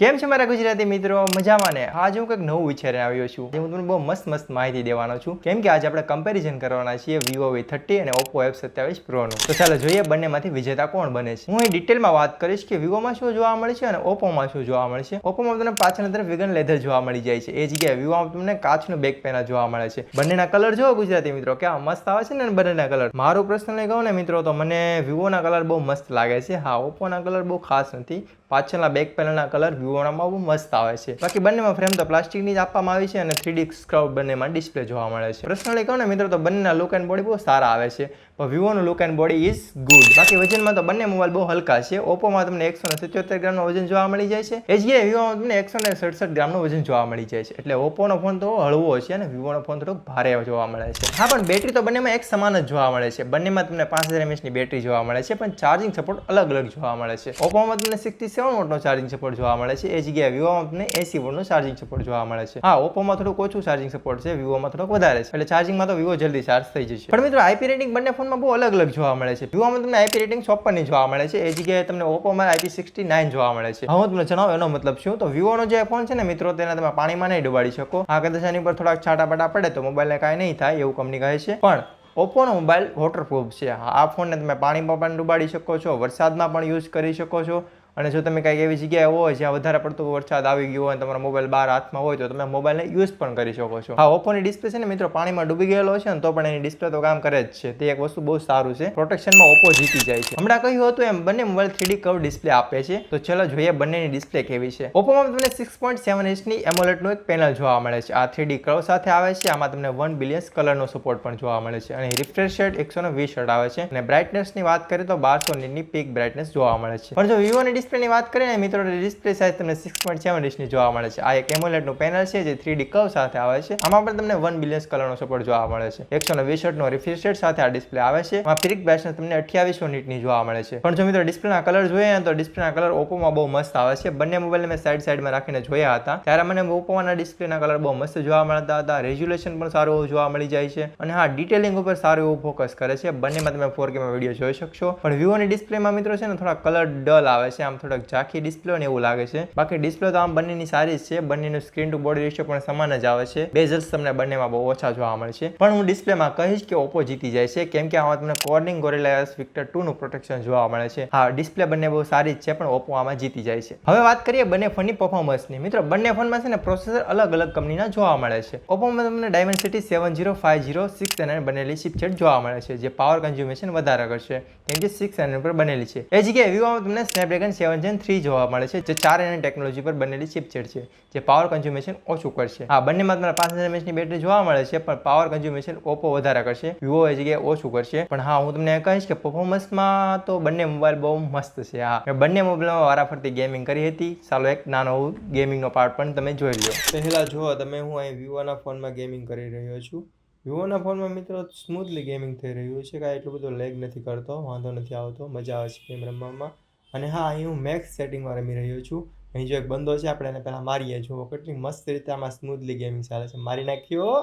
કેમ છે મારા ગુજરાતી મિત્રો? મજામાં ને? આજે હું કંઈક નવું વિચારીને આવ્યો છું જે હું તમને બહુ મસ્ત મહિતી દેવાનો છું, કેમ કે આજે આપણે કમ્પેરિઝન કરવાના છીએ Vivo V30 અને Oppo F27 Pro નું. તો ચાલો જોઈએ બંનેમાંથી વિજેતા કોણ બને છે. હું અહીં ડિટેલમાં વાત કરીશ કે Vivoમાં શું જોવા મળે છે અને Oppoમાં શું જોવા મળે છે. Oppoમાં તમને પાછળની તરફ વેગન લેધર જોવા મળી જાય છે, એ જગ્યાએ Vivoમાં તમને કાચનું બેક પેનલ જોવા મળે છે. બંનેના કલર જોવો ગુજરાતી મિત્રો, કેવા મસ્ત આવે છે ને બંનેના કલર. મારું પર્સનલી કહું ને મિત્રો તો મને Vivoના કલર બહુ મસ્ત લાગે છે. હા, Oppoના કલર બહુ ખાસ નથી. પાછળના બેક પેનલના કલર Vivoનામાં બહુ મસ્ત આવે છે. બાકી બંનેમાં ફ્રેમ તો પ્લાસ્ટિકની જ આપવામાં આવી છે અને 3D સ્ક્રબ બંનેમાં ડિસ્પ્લે જોવા મળે છે. પર્સનલી કહું ને મિત્રો તો બંનેના લુક એન્ડ બોડી બહુ સારા આવે છે, પણ Vivoનું look and body is good. બાકી વજનમાં તો બંને મોબાઈલ બહુ હલકા છે. Oppoમાં તમને 177 ગ્રામનું વજન જોવા મળી જાય છે, એ જગ્યાએ Vivoમાં તમને 167 ગ્રામનું વજન જોવા મળી જાય છે. એટલે Oppoનો ફોન તો હળવો છે અને Vivoનો ફોન થોડોક ભારે જોવા મળે છે. હા, પણ બેટરી તો બંનેમાં એક સમાન જ જોવા મળે છે. બંનેમાં તમને 5000 mAhની બેટરી જોવા મળે છે, પણ ચાર્જિંગ સપોર્ટ અલગ અલગ જોવા મળે છે. Oppoમાં તમને 67 વોટનો ચાર્જિંગ સપોર્ટ જોવા મળે છે, એ જગ્યાએ Vivoમાં તમને 80 વોટનો ચાર્જિંગ સપોર્ટ જોવા મળે છે. હા, Oppoમાં થોડુંક ઓછું ચાર્જિંગ સપોર્ટ છે, Vivoમાં થોડોક વધારે છે. એટલે ચાર્જિંગમાં તો Vivo જલ્દી ચાર્જ થઈ જશે. પણ મિત્રો IP રેટિંગ બંને ફોનમાં બહુ અલગ અલગ જોવા મળે છે. Vivoમાં તમને IP રેટિંગ 54 ની જોવા મળે છે, એ જગ્યાએ તમને Oppoમાં IP69 જોવા મળે છે. હવે હું તમને જણાવું એનો મતલબ શું. તો Vivoનો જે ફોન છે ને મિત્રો, તેને તમે પાણીમાં નહીં ડુબાડી શકો. આ કદાચ આની પર થોડાક છાંટા પડે તો મોબાઈલને કાંઈ નહીં થાય એવું કંપની કહે છે, પણ Oppoનો મોબાઈલ વોટરપ્રૂફ છે. આ ફોનને તમે પાણીમાં પણ ડુબાડી શકો છો, વરસાદમાં પણ યુઝ કરી શકો છો. અને જો તમે કંઈક એવી જગ્યાએ હોય જ્યાં વધારે પડતો વરસાદ આવી ગયો હોય અને તમારો મોબાઈલ બહાર હાથમાં હોય તો તમે મોબાઈલને યુઝ પણ કરી શકો છો. હા, Oppoની ડિસ્પ્લે છે ને મિત્રો પાણીમાં ડૂબી ગયેલો છે ને તો પણ એની ડિસ્પ્લે તો કામ કરે જ છે. તે એક વસ્તુ બહુ સારું છે. પ્રોટેક્શનમાં Oppo જીતી જાય છે. હમણાં કહ્યું હતું એમ બંને મોબાઈલ 3D કર્વ ડિસ્પ્લે આપે છે. તો ચલો જોઈએ બંનેની ડિસ્પ્લે કેવી છે. Oppoમાં તમને 6.7 ઇંચની AMOLEDનું એક પેનલ જોવા મળે છે. આ 3D કર્વ સાથે આવે છે. આમાં તમને 1 બિલિયન કલરનો સપોર્ટ પણ જોવા મળે છે અને રિફ્રેશ રેટ 120 હર્ટ્ઝ આવે છે અને બ્રાઇટનેસની વાત કરીએ તો 1200 નીટની પીક બ્રાઇટનેસ જોવા મળે છે. પણ જો Vivoની ડિસ્પ્લેની વાત કરીએ ને મિત્રો, ડિસ્પ્લે સાઇઝ તમને 6.7 ઇંચની જોવા મળે છે. આ એક AMOLEDનું પેનલ છે જે 3D કર્વ સાથે આવે છે. આમાં પણ તમને 1 બિલિયન કલરનો સપોર્ટ જોવા મળે છે. 120 હર્ટ્ઝનો રિફ્રેશ રેટ સાથે આ ડિસ્પ્લે આવે છે. આમાં પીક બ્રાઇટનેસ તમને 2800 નીટની જોવા મળે છે. પણ જો મિત્રો ડિસ્પ્લેના કલર જોઈએ ને તો ડિસ્પ્લેના કલર Oppoમાં બહુ મસ્ત આવે છે. બંને મોબાઈલને મેં સાઈડમાં રાખીને જોયા હતા ત્યારે મને Oppoના ડિસ્પ્લેના કલર બહુ મસ્ત જોવા મળતા હતા. રેઝોલ્યુશન પણ સારું એવું જોવા મળી જાય છે અને હા, ડિટેલિંગ ઉપર સારું એવું ફોકસ કરે છે. બંનેમાં તમે 4K માં વિડીયો જોઈ શકશો. પણ Vivoની ડિસ્પ્લેમાં મિત્રો છે ને થોડા કલર ડલ આવે છે, આમ થોડાક ઝાંખી ડિસ્પ્લે ને એવું લાગે છે. બાકી ડિસ્પ્લે તો આમ બંનેની સારી જ છે. બંનેનું સ્ક્રીન ટુ બોડી રેશિયો પણ સમાન જ આવે છે. બેઝલ્સ તમને બંનેમાં બહુ ઓછા જોવા મળે છે. પણ હું ડિસ્પ્લેમાં કહીશ કે Oppo જીતી જાય છે, કેમ કે આમાં તમને Corning Gorilla Glass Victor 2 નું પ્રોટેક્શન જોવા મળે છે. હા, ડિસ્પ્લે બંને બહુ સારી જ છે, પણ Oppo આમાં જીતી જાય છે. હવે વાત કરીએ બંને ફોનની પરફોર્મન્સની. મિત્રો બંને ફોનમાં છે ને પ્રોસેસર અલગ અલગ કંપનીના જોવા મળે છે. Oppoમાં તમને Dimensity 7050 બનેલી ચિપસેટ જોવા મળે છે, જે પાવર કન્ઝ્યુમેશન વધારે કરશે કેમ કે 6 nm પર બનેલી છે. એ જગ્યાએ Vivoમાં તમને Snapdragon 7 Gen 3 જોવા મળે છે, જે 4 nm ટેકનોલોજી પર બનેલી ચિપસેટ છે, જે પાવર કન્ઝ્યુમેશન ઓછું કરશે. હા, બંનેમાં તમને 5000 mAhની બેટરી જોવા મળે છે, પણ પાવર કન્ઝ્યુમેશન Oppo વધારે કરશે, Vivo એ જગ્યાએ ઓછું કરશે. પણ હા, હું તમને કહીશ કે પરફોર્મન્સમાં તો બંને મોબાઈલ બહુ મસ્ત છે. હા, મેં બંને મોબાઈલમાં વારાફરતી ગેમિંગ કરી હતી. ચાલો એક નાનો ગેમિંગનો પાર્ટ પણ તમે જોઈ લો. પહેલા જુઓ તમે, હું અહીં Vivoના ફોનમાં ગેમિંગ કરી રહ્યો છું. Vivoના ફોનમાં મિત્રો સ્મૂથલી ગેમિંગ થઈ રહ્યું છે, કાંઈ એટલું બધું લેગ નથી કરતો, વાંધો નથી આવતો, મજા આવે છે ગેમ રમવામાં. અને હા, અહીં હું મેક્સ સેટિંગમાં રમી રહ્યો છું. અહીં જો એક બંદો છે, આપણે એને પહેલાં મારીએ. જુઓ કેટલી મસ્ત રીતે આમાં સ્મૂથલી ગેમિંગ ચાલે છે. મારી નાખ્યો.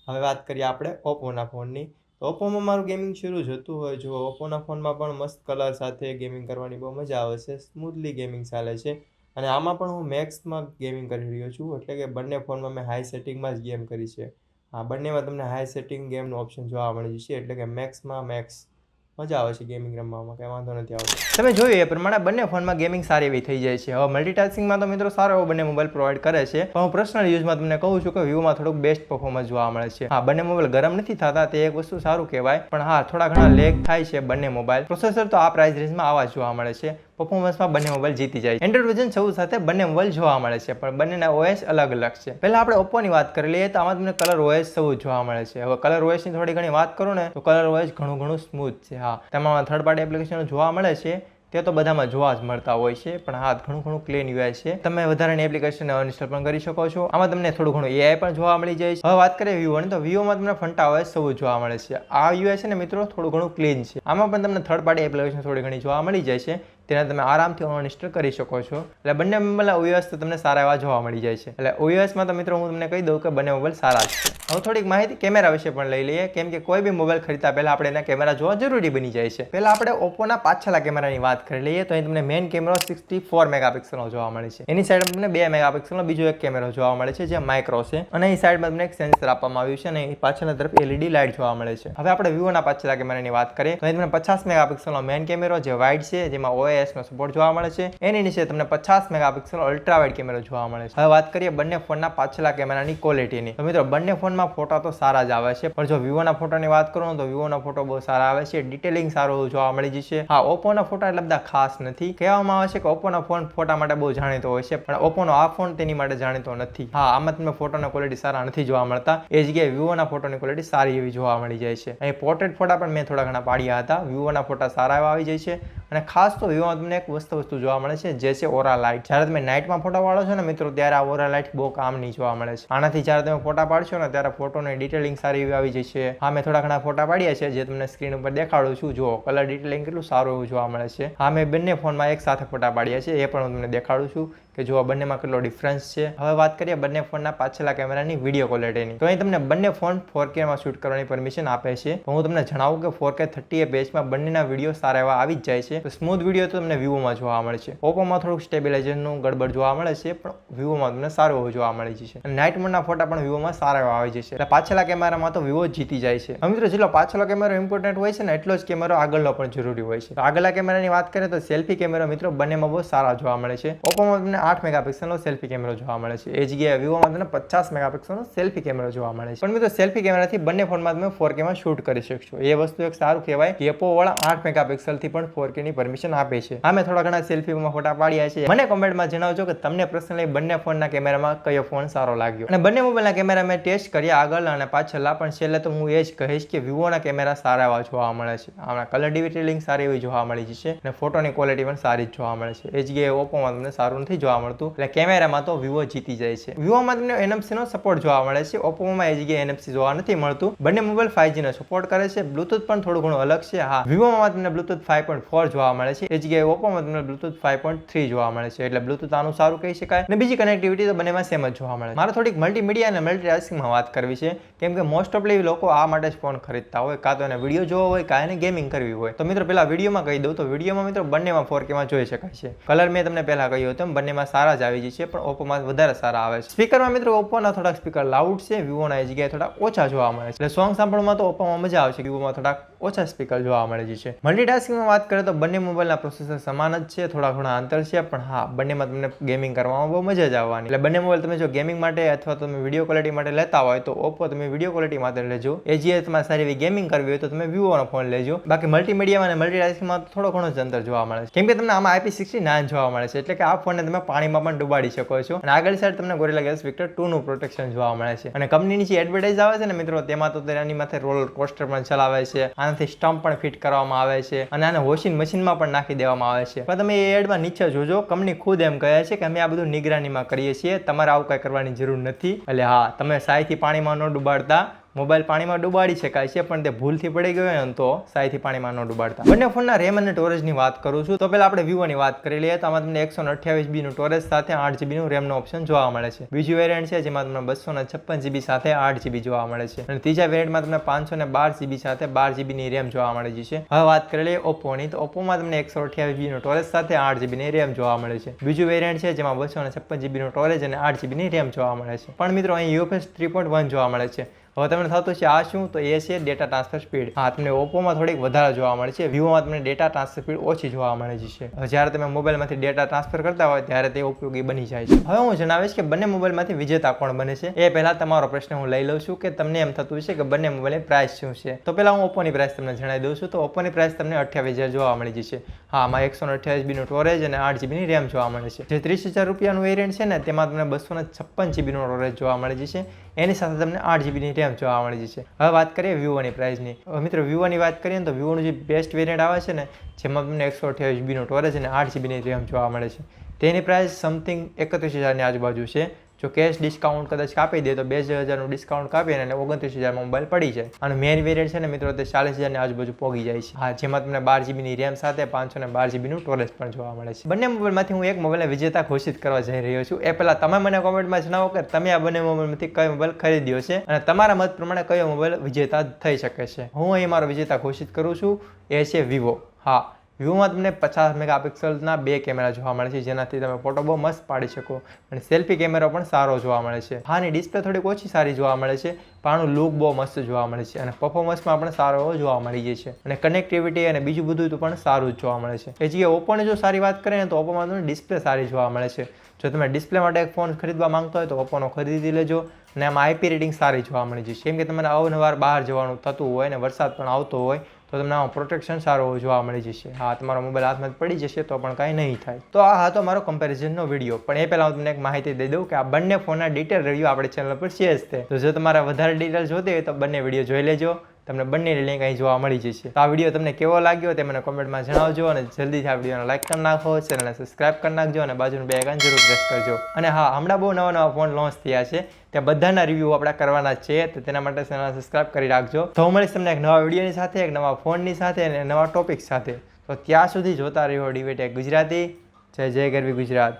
હવે વાત કરીએ આપણે Oppoના ફોનની. તો Oppoમાં મારું ગેમિંગ શરૂ જ હતું. હવે જો Oppoના ફોનમાં પણ મસ્ત કલર સાથે ગેમિંગ કરવાની બહુ મજા આવે છે. સ્મૂથલી ગેમિંગ ચાલે છે અને આમાં પણ હું મેક્સમાં ગેમિંગ કરી રહ્યો છું, એટલે કે બંને ફોનમાં મેં હાઈ સેટિંગમાં જ ગેમ કરી છે. હા, બંનેમાં તમને હાઈ સેટિંગ ગેમનું ઓપ્શન જોવા મળે છે, એટલે કે મેક્સમાં મેક્સ મજા આવે છે ગેમિંગ રમવામાં, કંઈ વાંધો નથી આવતો. તમે જોયું એ પ્રમાણે બંને ફોનમાં ગેમિંગ સારી એવી થઈ જાય છે. હવે મલ્ટીટાસ્કિંગમાં તો મિત્રો સારો એવો બંને મોબાઈલ પ્રોવાઈડ કરે છે, પણ હું પર્સનલ યુઝમાં તમને કહું છું કે Vivoમાં થોડુંક બેસ્ટ પરફોર્મન્સ જોવા મળે છે. હા, બંને મોબાઈલ ગરમ નથી થતા, તે એક વસ્તુ સારું કહેવાય, પણ હા, થોડા ઘણા લેગ થાય છે બંને મોબાઈલ. પ્રોસેસર તો આ પ્રાઇસ રેન્જમાં આવા જ જોવા મળે છે. પરફોર્મન્સમાં બંને મોબાઈલ જીતી જાય છે. એન્ડ્રોઇડ વર્ઝન 14 સાથે બંને મોબાઈલ જોવા મળે છે, પણ બંનેના OS અલગ અલગ છે. પહેલા આપણે Oppoની વાત કરી લઈએ તો આમાં તમને કલર OS 14 જોવા મળે છે. હવે કલર OS ની થોડી ઘણી વાત કરું ને તો કલર OS ઘણું સ્મૂથ છે. હા, તેમાં થર્ડ પાર્ટી એપ્લિકેશનો જોવા મળે છે, તે તો બધામાં જોવા જ મળતા હોય છે, પણ હા, ઘણું ક્લીન UI છે. તમે વધારાની એપ્લિકેશન અનઇન્સ્ટોલ પણ કરી શકો છો. આમાં તમને થોડું ઘણું AI પણ જોવા મળી જાય છે. હવે વાત કરીએ Vivoની, તો Vivoમાં તમને ફંટા OS 14 જોવા મળે છે. આ UI છે ને મિત્રો થોડું ઘણું ક્લીન છે. આમાં પણ તમને થર્ડ પાર્ટી એપ્લિકેશન થોડી ઘણી જોવા મળી જાય છે, તેને તમે આરામથી અનઇન્સ્ટોલ કરી શકો છો. એટલે બંને મોબાઈલના OS તો તમને સારા એવા જોવા મળી જાય છે. એટલે OSમાં તો મિત્રો હું તમને કહી દઉં કે બંને મોબાઈલ સારા જ છે. હવે થોડીક માહિતી કેમેરા વિશે પણ લઈ લઈએ, કેમ કે કોઈ બી મોબાઈલ ખરીદતા પહેલા આપણે એના કેમેરા જોવા જરૂરી બની જાય છે. પહેલા આપણે ઓપ્પોના પાછલા કેમેરાની વાત કરી લઈએ તો અહીં તમને મેઇન કેમેરો 64 મેગાપિક્સલનો જોવા મળે છે. એની સાઈડ તમને 2 મેગાપિક્સલનો બીજો એક કેમેરો જોવા મળે છે જે માઇક્રો છે, અને એ સાઈડમાં તમને એક સેન્સર આપવામાં આવ્યું છે, અને પાછળના તરફ LED લાઇટ જોવા મળે છે. હવે આપણે વિવોના પાછલા કેમેરાની વાત કરીએ તો અહીં તમને 50 મેગાપિક્સલનો મેઇન કેમેરો જે વાઇડ છે, જેમાં OIS નો સપોર્ટ જોવા મળે છે. એની નીચે તમને 50 મેગાપિક્સલનો અલ્ટ્રા વાઇડ કેમેરો જોવા મળે છે. હવે વાત કરીએ બંને ફોનના પાછલા કેમેરાની ક્વોલિટીની. તો મિત્રો બંને ફોનમાં ફોટા તો સારા જ આવે છે, પણ જો વિવોના ફોટાની વાત કરું તો વિવોના ફોટો બહુ સારા આવે છે, ડિટેલિંગ સારું જોવા મળી જશે. હા, ઓપ્પોના ફોટા એટલા બધા ખાસ નથી. કહેવામાં આવે છે કે ઓપ્પોના ફોન ફોટા માટે બહુ જાણીતો હોય છે, પણ ઓપ્પોનો આ ફોન તેની માટે જાણીતો નથી. હા, આમાં તમને ફોટોના ક્વોલિટી સારા નથી જોવા મળતા. એ જગ્યાએ વિવોના ફોટોની ક્વોલિટી સારી એવી જોવા મળી જાય છે. અહીં પોર્ટ્રેટ ફોટા પણ મેં થોડા ઘણા પાડ્યા હતા. વિવોના ફોટા સારા એવા આવી જાય છે, અને ખાસ તો વિવોમાં તમને એક વસ્તુ જોવા મળે છે જે છે ઓરા લાઇટ. જ્યારે તમે નાઇટમાં ફોટા પાડો છો ને મિત્રો, ત્યારે આ ઓરા લાઇટ બહુ કામની જોવા મળે છે. આનાથી જ્યારે તમે ફોટા પાડશો ને ત્યારે ફોટોની ડિટેલિંગ સારી એવી આવી જશે. હા, મેં થોડા ઘણા ફોટા પાડ્યા છે જે તમને સ્ક્રીન ઉપર દેખાડું છું. જુઓ, કલર ડિટેલિંગ કેટલું સારું એવું જોવા મળે છે. હા, મેં બંને ફોનમાં એક સાથે ફોટા પાડ્યા છે, એ પણ હું તમને દેખાડું છું કે જો બંનેમાં કેટલો ડિફરન્સ છે. હવે વાત કરીએ બંને ફોનના પાછલા કેમેરાની વિડીયો ક્વોલિટીની. તો અહીં તમને બંને ફોન 4K માં શૂટ કરવાની પરમિશન આપે છે. તો હું તમને જણાવું કે 4K 30 fps બંનેના વિડીયો સારા એવા આવી જ જાય છે. તો સ્મૂથ વિડીયો તો તમને વિવોમાં જોવા મળે છે. ઓપ્પોમાં થોડુંક સ્ટેબિલાઇઝરનું ગડબડ જોવા મળે છે, પણ વિવોમાં તમને સારું એવું જોવા મળી જશે. અને નાઇટ મોડના ફોટા પણ વિવોમાં સારા એવા આવી જશે. એટલે પાછલા કેમેરામાં તો વિવો જીતી જાય છે. હવે મિત્રો, જેટલો પાછલો કેમેરો ઇમ્પોર્ટન્ટ હોય છે ને, એટલો જ કેમેરો આગળનો પણ જરૂરી હોય છે. તો આગળના કેમેરાની વાત કરીએ તો સેલ્ફી કેમેરો મિત્રો બંનેમાં બહુ સારા જોવા મળે છે. ઓપ્પોમાં તમને 8 મેગાપિક્સલનો સેલ્ફી કેમેરો જોવા મળે છે. એ જગ્યાએ વિવોમાં તમને 50 મેગાપિક્સલનો સેલ્ફી કેમેરો જોવા મળે છે. પણ મિત્રો, સેલ્ફી કેમેરાથી બંને ફોનમાં તમે 4K માં શૂટ કરી શકશો. એ વસ્તુ એક સારું કહેવાય કે ઓપ્પો વાળા 8 મેગાપિક્સલથી પણ 4K ની પરમિશન આપે છે. હા, મેં થોડા ઘણા સેલ્ફીમાં ફોટા પાડ્યા છે. મને કોમેન્ટમાં જણાવજો કે તમને પર્સનલી બંને ફોનના કેમેરામાં કયો ફોન સારો લાગ્યો. અને બંને મોબાઈલના કેમેરા મેં ટેસ્ટ કર્યા આગળ અને પાછળના, પણ છેલ્લે તો હું એ જ કહીશ કે વિવોના કેમેરા સારા એવા જોવા મળે છે. આમાં કલર ડિટેલિંગ સારી એવી જોવા મળી જશે, અને ફોટોની ક્વોલિટી પણ સારી જ જોવા મળે છે. એ જગ્યાએ ઓપ્પોમાં તમને સારું નથી જોવા મળતું. એટલે કેમેરામાં તો વિવો જીતી જાય છે. વિવોમાં તમને NFC નો સપોર્ટ જોવા મળે છે. ઓપ્પોમાં એ જગ્યાએ NFC જોવા નથી મળતું. બંને મોબાઈલ 5G નો સપોર્ટ કરે છે. બ્લુટૂથ પણ થોડું ઘણું અલગ છે. હા, વિવોમાં તમને બ્લુટૂથ 5.4 જોવા મળે છે. એ જગ્યાએ ઓપ્પોમાં તમને બ્લુટૂથ 5.3 જોવા મળે છે. એટલે બ્લુટૂથ આનું સારું કહી શકાય. અને બીજી કનેક્ટિવિટી તો બંનેમાં સેમ જ જોવા મળે છે. મારે થોડીક મલ્ટીમીડિયા અને મલ્ટીટાસ્કિંગમાં વાત કરવી છે, કેમ કે મોસ્ટ ઓફલી લોકો આ માટે જ ફોન ખરીદતા હોય, કાં તો એને વિડીયો જોવો હોય, કાં એને ગેમિંગ કરવી હોય. તો મિત્રો, પહેલા વિડીયોમાં કહી દઉં તો વિડીયોમાં મિત્રો બંનેમાં 4K માં જોઈ શકાય છે. કલર મેં તમને પહેલા કહ્યું હતું બંનેમાં સારા જ આવી જશે, પણ ઓપ્પોમાં વધારે સારા આવે છે. સ્પીકરમાં મિત્રો ઓપ્પોના થોડાક સ્પીકર લાઉડ છે, વિવોના એ જગ્યાએ થોડા ઓછા જોવા મળે છે. એટલે સોંગ સાંભળવામાં તો ઓપ્પોમાં મજા આવશે, વિવોમાં થોડાક ઓછા સ્પીકર જોવા મળે છે. મલ્ટીટાસ્કિંગમાં વાત કરીએ તો બંને મોબાઈલના પ્રોસેસર સમાન જ છે, થોડા ઘણા અંતર છે, પણ હા, બંનેમાં તમને ગેમિંગ કરવામાં બહુ મજા જ આવવાની. એટલે બંને મોબાઈલ તમે જો ગેમિંગ માટે અથવા તમે વિડીયો ક્વોલિટી માટે લેતા હોય તો ઓપ્પો તમે વિડીયો ક્વોલિટી માટે લેજો. એ જે તમારે સારી એવી ગેમિંગ કરવી હોય તો તમે વિવોનો ફોન લેજો. બાકી મલ્ટીમીડિયામાં અને મલ્ટીટાસ્કિંગમાં થોડો ઘણો જ અંતર જોવા મળે છે, કેમ કે તમને આમાં IP69 જોવા મળે છે. એટલે કે આ ફોનને તમે પાણીમાં પણ ડુબાડી શકો છો. અને આગળ સાઈડ તમને ગોરિલા ગ્લાસ વિક્ટર 2 નું પ્રોટેક્શન જોવા મળે છે. અને કંપનીની જે એડવર્ટાઇઝ આવે છે ને મિત્રો, તેમાં તો તેની માથે રોલર કોસ્ટર પણ ચલાવે છે, આનાથી સ્ટમ્પ પણ ફિટ કરવામાં આવે છે, અને આને વોશિંગ મશીનમાં પણ નાખી દેવામાં આવે છે. પણ તમે એ એડમાં નીચે જોજો, કંપની ખુદ એમ કહે છે કે અમે આ બધું નિગરાનીમાં કરીએ છીએ, તમારે આવું કઈ કરવાની જરૂર નથી. એટલે હા, તમે સાયથી પાણીમાં ન ડુબાડતા. મોબાઈલ પાણીમાં ડુબાડી શકાય છે, પણ તે ભૂલથી પડી ગયો હોય ને તો સાયથી પાણીમાં ન ડુબાડતા. બંને ફોનના રેમ અને સ્ટોરેજની વાત કરું છું તો પહેલા આપણે વિવોની વાત કરી લઈએ. તો આમાં તમને 128GB નું સ્ટોરેજ સાથે 8GB નું રેમનો ઓપ્શન જોવા મળે છે. બીજું વેરિયન્ટ છે જેમાં તમને 256GB સાથે 8GB જોવા મળે છે, અને ત્રીજા વેરિયન્ટમાં તમને 512GB સાથે 12GB ની રેમ જોવા મળે છે. હવે વાત કરી લઈએ ઓપ્પોની, તો ઓપ્પોમાં તમને 128GB નું સ્ટોરેજ સાથે 8GB ની રેમ જોવા મળે છે. બીજું વેરિયન્ટ છે જેમાં 256GB નું સ્ટોરેજ અને 8GB ની રેમ જોવા મળે છે. પણ મિત્રો અહીં UFS 3.1 જોવા મળે છે. હવે તમને થતું છે આ શું, તો એ છે ડેટા ટ્રાન્સફર સ્પીડ. હા, તમને ઓપ્પોમાં થોડીક વધારે જોવા મળે છે, વિવોમાં તમને ડેટા ટ્રાન્સફર સ્પીડ ઓછી જોવા મળે છે. જ્યારે તમે મોબાઈલમાંથી ડેટા ટ્રાન્સફર કરતા હોય ત્યારે તે ઉપયોગી બની જાય છે. હવે હું જણાવીશ કે બંને મોબાઈલમાંથી વિજેતા કોણ બને છે. એ પહેલા તમારો પ્રશ્ન હું લઈ લઉં છું કે તમને એમ થતું છે કે બંને મોબાઈલની પ્રાઇસ શું છે. તો પહેલા હું ઓપ્પોની પ્રાઇસ તમને જણાવી દઉં છું. તો ઓપ્પોની પ્રાઇસ તમને 28,000 જોવા મળી જશે. હા, આમાં 128GB નું સ્ટોરેજ અને 8GB ની રેમ જોવા મળે છે. જે 30,000 રૂપિયાનું વેરિયન્ટ છે ને, તેમાં તમને 256GB નું સ્ટોરેજ જોવા મળે છે. એની સાથે તમને 8GB ની રેમ જોવા મળી જશે. હવે વાત કરીએ વિવોની પ્રાઇસની. મિત્રો, વિવોની વાત કરીએ ને તો વિવોનું જે બેસ્ટ વેરિયન્ટ આવે છે ને, જેમાં તમને 128GB નું સ્ટોરેજ અને 8GB ની રેમ જોવા મળે છે, તેની પ્રાઇસ સમથિંગ 31,000 ની આજુબાજુ છે. જો કેશ ડિસ્કાઉન્ટ કદાચ કાપી દે તો 20,000નું ડિસ્કાઉન્ટ કાપીને અને 29,000માં મોબાઈલ પડી જાય. અને મેઇન વેરિયન્ટ છે ને મિત્રો તે 40,000ની આજુબાજુ પહોંચી જાય છે. હા, જેમાં તમને 12 GB રેમ સાથે 512 GB સ્ટોરેજ પણ જોવા મળે છે. બંને મોબાઈલમાંથી હું એક મોબાઈલને વિજેતા ઘોષિત કરવા જઈ રહ્યો છું. એ પહેલા તમે મને કોમેન્ટમાં જણાવો કે તમે આ બંને મોબાઈલમાંથી કયો મોબાઈલ ખરીદ્યો છે અને તમારા મત પ્રમાણે કયો મોબાઈલ વિજેતા થઈ શકે છે. હું અહીં મારો વિજેતા ઘોષિત કરું છું, એ છે વિવો. હા, વિવોમાં તમને 50 મેગાપિક્સલના 2 કેમેરા જોવા મળે છે, જેનાથી તમે ફોટો બહુ મસ્ત પાડી શકો અને સેલ્ફી કેમેરો પણ સારો જોવા મળે છે. હાની ડિસ્પ્લે થોડીક ઓછી સારી જોવા મળે છે, પણ આનું લુક બહુ મસ્ત જોવા મળે છે અને પરફોર્મન્સમાં પણ સારો એવો જોવા મળી જાય છે અને કનેક્ટિવિટી અને બીજું બધું તો પણ સારું જ જોવા મળે છે. એ જગ્યાએ ઓપ્પોની જો સારી વાત કરીએ ને તો ઓપ્પોમાં તમને ડિસ્પ્લે સારી જોવા મળે છે. જો તમે ડિસ્પ્લે માટે એક ફોન ખરીદવા માંગતો હોય તો ઓપ્પોનો ખરીદી લેજો અને આમાં આઈપી રેટિંગ સારી જોવા મળી જશે. કેમ કે તમને અવારનવાર બહાર જવાનું થતું હોય ને વરસાદ પણ આવતો હોય તો તમને આમાં પ્રોટેક્શન સારું જોવા મળી જશે. હા, તમારો મોબાઈલ હાથમાં પડી જશે તો પણ કાંઈ નહીં થાય. તો આ હતો મારો કમ્પેરિઝનનો વિડીયો. પણ એ પહેલાં હું તમને એક માહિતી દઈ દઉં કે આ બંને ફોનના ડિટેલ રિવ્યૂ આપણે ચેનલ પર શેર છે. તો જો તમારે વધારે ડિટેલ જોતી હોય તો બંને વિડીયો જોઈ લેજો. તમને બંનેની લિંક અહીં જોવા મળી જશે. તો આ વિડીયો તમને કેવો લાગ્યો તે મને કોમેન્ટમાં જણાવજો અને જલ્દીથી આ વિડીયોને લાઈક કરી નાખો, ચેનલને સબસ્ક્રાઇબ કરી નાખજો અને બાજુનું બે આઇકન જરૂર પ્રેસ કરજો. અને હા, હમણાં બહુ નવા ફોન લોન્ચ થયા છે, ત્યાં બધાના રિવ્યૂ આપણે કરવાના છે, તો તેના માટે ચેનલ સબસ્ક્રાઇબ કરી રાખજો. તો હું મળીશ તમને એક નવા વિડીયોની સાથે, એક નવા ફોનની સાથે અને નવા ટોપિક સાથે. તો ત્યાં સુધી જોતા રહ્યો DVTech ગુજરાતી. જય જય ગરવી ગુજરાત.